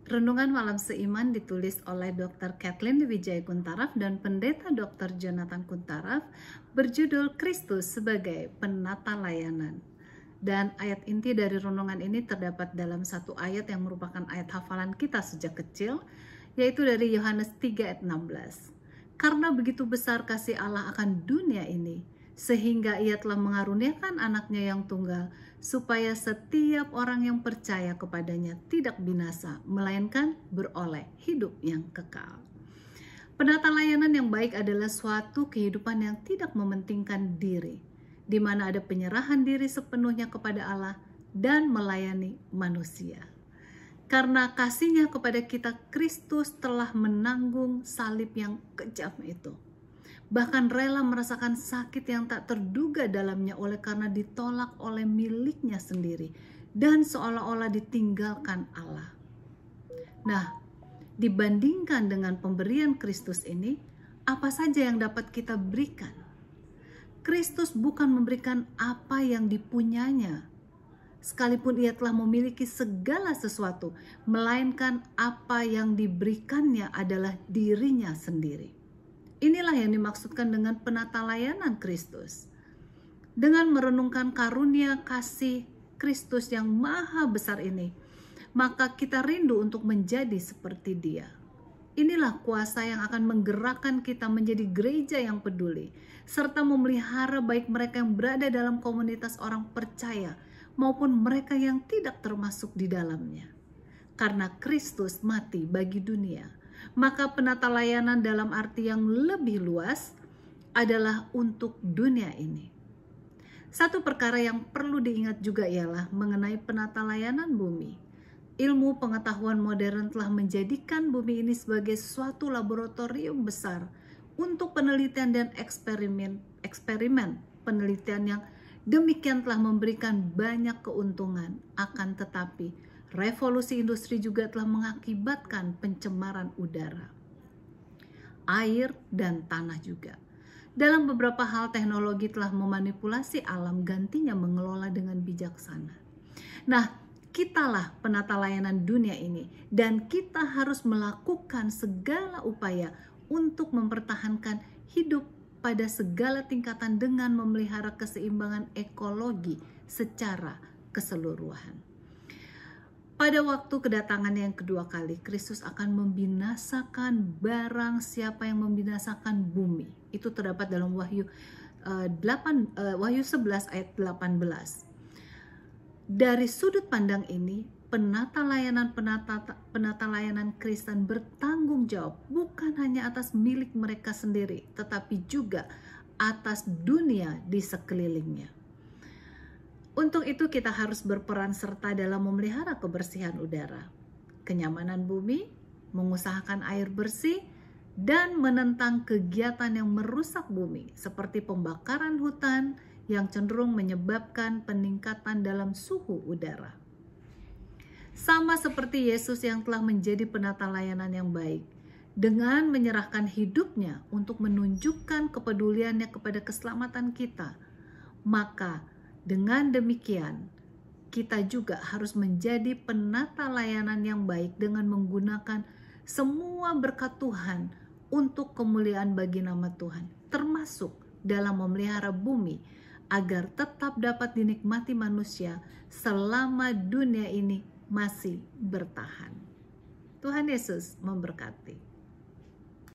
Renungan Malam Seiman ditulis oleh Dr. Kathleen Wijaya Kuntaraf dan Pendeta Dr. Jonathan Kuntaraf, berjudul Kristus sebagai Penata Layanan. Dan ayat inti dari renungan ini terdapat dalam satu ayat yang merupakan ayat hafalan kita sejak kecil, yaitu dari Yohanes 3 ayat 16. Karena begitu besar kasih Allah akan dunia ini, sehingga ia telah mengaruniakan anaknya yang tunggal, supaya setiap orang yang percaya kepadanya tidak binasa, melainkan beroleh hidup yang kekal. Penata layanan yang baik adalah suatu kehidupan yang tidak mementingkan diri, di mana ada penyerahan diri sepenuhnya kepada Allah dan melayani manusia. Karena kasihnya kepada kita, Kristus telah menanggung salib yang kejam itu. Bahkan rela merasakan sakit yang tak terduga dalamnya oleh karena ditolak oleh miliknya sendiri dan seolah-olah ditinggalkan Allah. Nah, dibandingkan dengan pemberian Kristus ini, apa saja yang dapat kita berikan? Kristus bukan memberikan apa yang dipunyanya, sekalipun ia telah memiliki segala sesuatu, melainkan apa yang diberikannya adalah dirinya sendiri. Inilah yang dimaksudkan dengan penata layanan Kristus. Dengan merenungkan karunia kasih Kristus yang maha besar ini, maka kita rindu untuk menjadi seperti Dia. Inilah kuasa yang akan menggerakkan kita menjadi gereja yang peduli, serta memelihara baik mereka yang berada dalam komunitas orang percaya, maupun mereka yang tidak termasuk di dalamnya. Karena Kristus mati bagi dunia, maka penata layanan dalam arti yang lebih luas adalah untuk dunia ini. Satu perkara yang perlu diingat juga ialah mengenai penata layanan bumi. Ilmu pengetahuan modern telah menjadikan bumi ini sebagai suatu laboratorium besar untuk penelitian dan eksperimen penelitian yang demikian telah memberikan banyak keuntungan. Akan tetapi revolusi industri juga telah mengakibatkan pencemaran udara, air, dan tanah juga. Dalam beberapa hal teknologi telah memanipulasi alam, gantinya mengelola dengan bijaksana. Nah, kitalah penata layanan dunia ini, dan kita harus melakukan segala upaya untuk mempertahankan hidup pada segala tingkatan dengan memelihara keseimbangan ekologi secara keseluruhan. Pada waktu kedatangannya yang kedua kali, Kristus akan membinasakan barang siapa yang membinasakan bumi. Itu terdapat dalam Wahyu 11 ayat 18. Dari sudut pandang ini, penata layanan Kristen bertanggung jawab bukan hanya atas milik mereka sendiri, tetapi juga atas dunia di sekelilingnya. Untuk itu kita harus berperan serta dalam memelihara kebersihan udara, kenyamanan bumi, mengusahakan air bersih, dan menentang kegiatan yang merusak bumi seperti pembakaran hutan yang cenderung menyebabkan peningkatan dalam suhu udara. Sama seperti Yesus yang telah menjadi penata layanan yang baik, dengan menyerahkan hidupnya untuk menunjukkan kepeduliannya kepada keselamatan kita, maka dengan demikian, kita juga harus menjadi penata layanan yang baik dengan menggunakan semua berkat Tuhan untuk kemuliaan bagi nama Tuhan, termasuk dalam memelihara bumi agar tetap dapat dinikmati manusia selama dunia ini masih bertahan. Tuhan Yesus memberkati.